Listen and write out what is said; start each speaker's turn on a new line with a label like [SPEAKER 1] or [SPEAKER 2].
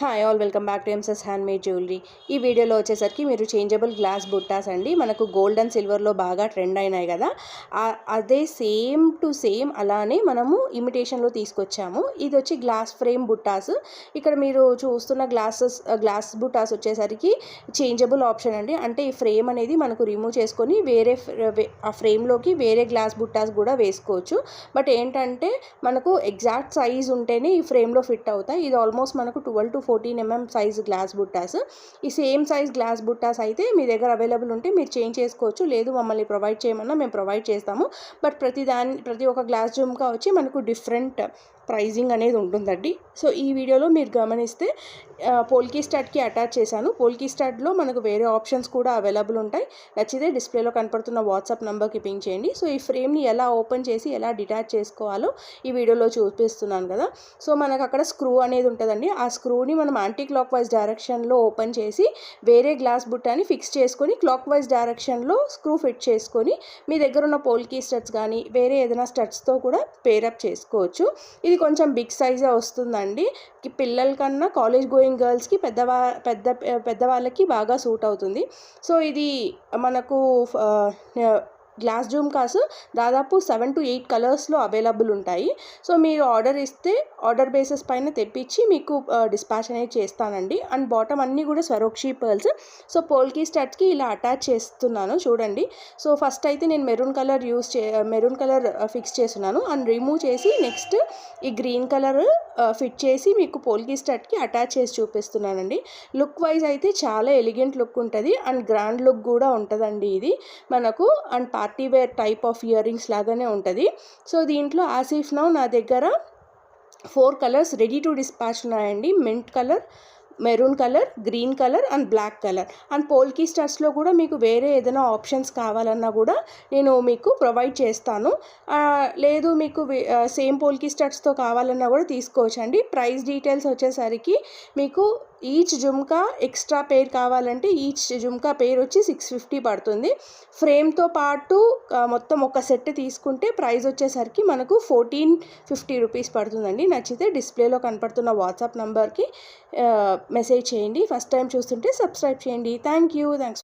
[SPEAKER 1] Hi all, welcome back to ఎంసెస్ handmade jewellery. ఈ వీడియోలో వచ్చేసరికి మీరు చేంజబుల్ గ్లాస్ బుట్టాస్ అండి, మనకు గోల్డ్ అండ్ సిల్వర్లో బాగా ట్రెండ్ అయినాయి కదా, అదే సేమ్ టు సేమ్ అలానే మనము ఇమిటేషన్లో తీసుకొచ్చాము. ఇది వచ్చి గ్లాస్ ఫ్రేమ్ బుట్టాస్. ఇక్కడ మీరు చూస్తున్న గ్లాస్ బుట్టాస్ వచ్చేసరికి చేంజబుల్ ఆప్షన్ అండి. అంటే ఈ ఫ్రేమ్ అనేది మనకు రిమూవ్ చేసుకొని ఆ ఫ్రేమ్లోకి వేరే గ్లాస్ బుట్టాస్ కూడా వేసుకోవచ్చు. బట్ ఏంటంటే మనకు ఎగ్జాక్ట్ సైజ్ ఉంటేనే ఈ ఫ్రేమ్లో ఫిట్ అవుతాయి. ఇది ఆల్మోస్ట్ మనకు 12 to 14 mm సైజ్ గ్లాస్ బుట్టాస్. ఈ సేమ్ సైజ్ గ్లాస్ బుట్టాస్ అయితే మీ దగ్గర అవైలబుల్ ఉంటే మీరు చేంజ్ చేసుకోవచ్చు, లేదు మమ్మల్ని ప్రొవైడ్ చేయమన్నా మేము ప్రొవైడ్ చేస్తాము. బట్ ప్రతి ఒక్క గ్లాస్ జుమ్కా వచ్చి మనకు డిఫరెంట్ ప్రైజింగ్ అనేది ఉంటుందండి. సో ఈ వీడియోలో మీరు గమనిస్తే పోల్కీ స్టడ్కి అటాచ్ చేశాను. పోల్కీ స్టడ్లో మనకు వేరే ఆప్షన్స్ కూడా అవైలబుల్ ఉంటాయి. నచ్చితే డిస్ప్లేలో కనపడుతున్న వాట్సాప్ నెంబర్కి పింక్ చేయండి. సో ఈ ఫ్రేమ్ని ఎలా ఓపెన్ చేసి ఎలా డిటాచ్ చేసుకోవాలో ఈ వీడియోలో చూపిస్తున్నాను కదా. సో మనకు అక్కడ స్క్రూ అనేది ఉంటుందండి. ఆ స్క్రూని మనం యాంటీ క్లాక్ వైజ్ డైరెక్షన్లో ఓపెన్ చేసి వేరే గ్లాస్ బుట్టాని ఫిక్స్ చేసుకొని క్లాక్ వైజ్ డైరెక్షన్లో స్క్రూ ఫిట్ చేసుకొని మీ దగ్గర ఉన్న పోల్కీ స్టడ్స్ కానీ వేరే ఏదైనా స్టడ్స్తో కూడా పేరప్ చేసుకోవచ్చు. ఇది కొంచెం బిగ్ సైజే వస్తుందండి. పిల్లల కన్నా కాలేజ్ గోయింగ్ గర్ల్స్కి పెద్దవాళ్ళకి బాగా సూట్ అవుతుంది. సో ఇది మనకు గ్లాస్ జుమ్కాస్ దాదాపు 7 to 8 కలర్స్లో అవైలబుల్ ఉంటాయి. సో మీరు ఆర్డర్ ఇస్తే ఆర్డర్ బేసిస్ పైన తెప్పించి మీకు డిస్పాచ్ అనేది చేస్తానండి. అండ్ బాటమ్ అన్నీ కూడా స్వరోక్షి పర్ల్స్. సో పోల్కీ స్టడ్స్కి ఇలా అటాచ్ చేస్తున్నాను చూడండి. సో ఫస్ట్ అయితే నేను మెరూన్ కలర్ ఫిక్స్ చేస్తున్నాను అండ్ రిమూవ్ చేసి నెక్స్ట్ ఈ గ్రీన్ కలర్ ఫిట్ చేసి మీకు పోల్కీ స్టడ్కి అటాచ్ చేసి చూపిస్తున్నానండి. లుక్ వైజ్ అయితే చాలా ఎలిగెంట్ లుక్ ఉంటుంది అండ్ గ్రాండ్ లుక్ కూడా ఉంటుందండి ఇది మనకు. And party wear type of earrings లాగానే ఉంటుంది. సో దీంట్లో ఆసిఫ్ నౌ నా దగ్గర 4 కలర్స్ రెడీ టు డిస్పాచ్ ఉన్నాయండి. Mint colour, maroon colour, green colour and black colour. And polki స్టడ్స్లో కూడా మీకు వేరే ఏదైనా ఆప్షన్స్ కావాలన్నా కూడా నేను మీకు ప్రొవైడ్ చేస్తాను. లేదు మీకు సేమ్ పోల్కీ స్టడ్స్తో కావాలన్నా కూడా తీసుకోవచ్చండి. ప్రైస్ డీటెయిల్స్ వచ్చేసరికి మీకు ఈచ్ జుమ్కా ఎక్స్ట్రా పేర్ కావాలంటే ఈచ్ జుమ్కా పేర్ వచ్చి 650 పడుతుంది. ఫ్రేమ్తో పాటు మొత్తం ఒక సెట్ తీసుకుంటే ప్రైస్ వచ్చేసరికి మనకు 1450 రూపీస్ పడుతుందండి. నచ్చితే డిస్ప్లేలో కనపడుతున్న వాట్సాప్ నెంబర్కి మెసేజ్ చేయండి. ఫస్ట్ టైం చూస్తుంటే సబ్స్క్రైబ్ చేయండి. థ్యాంక్స్.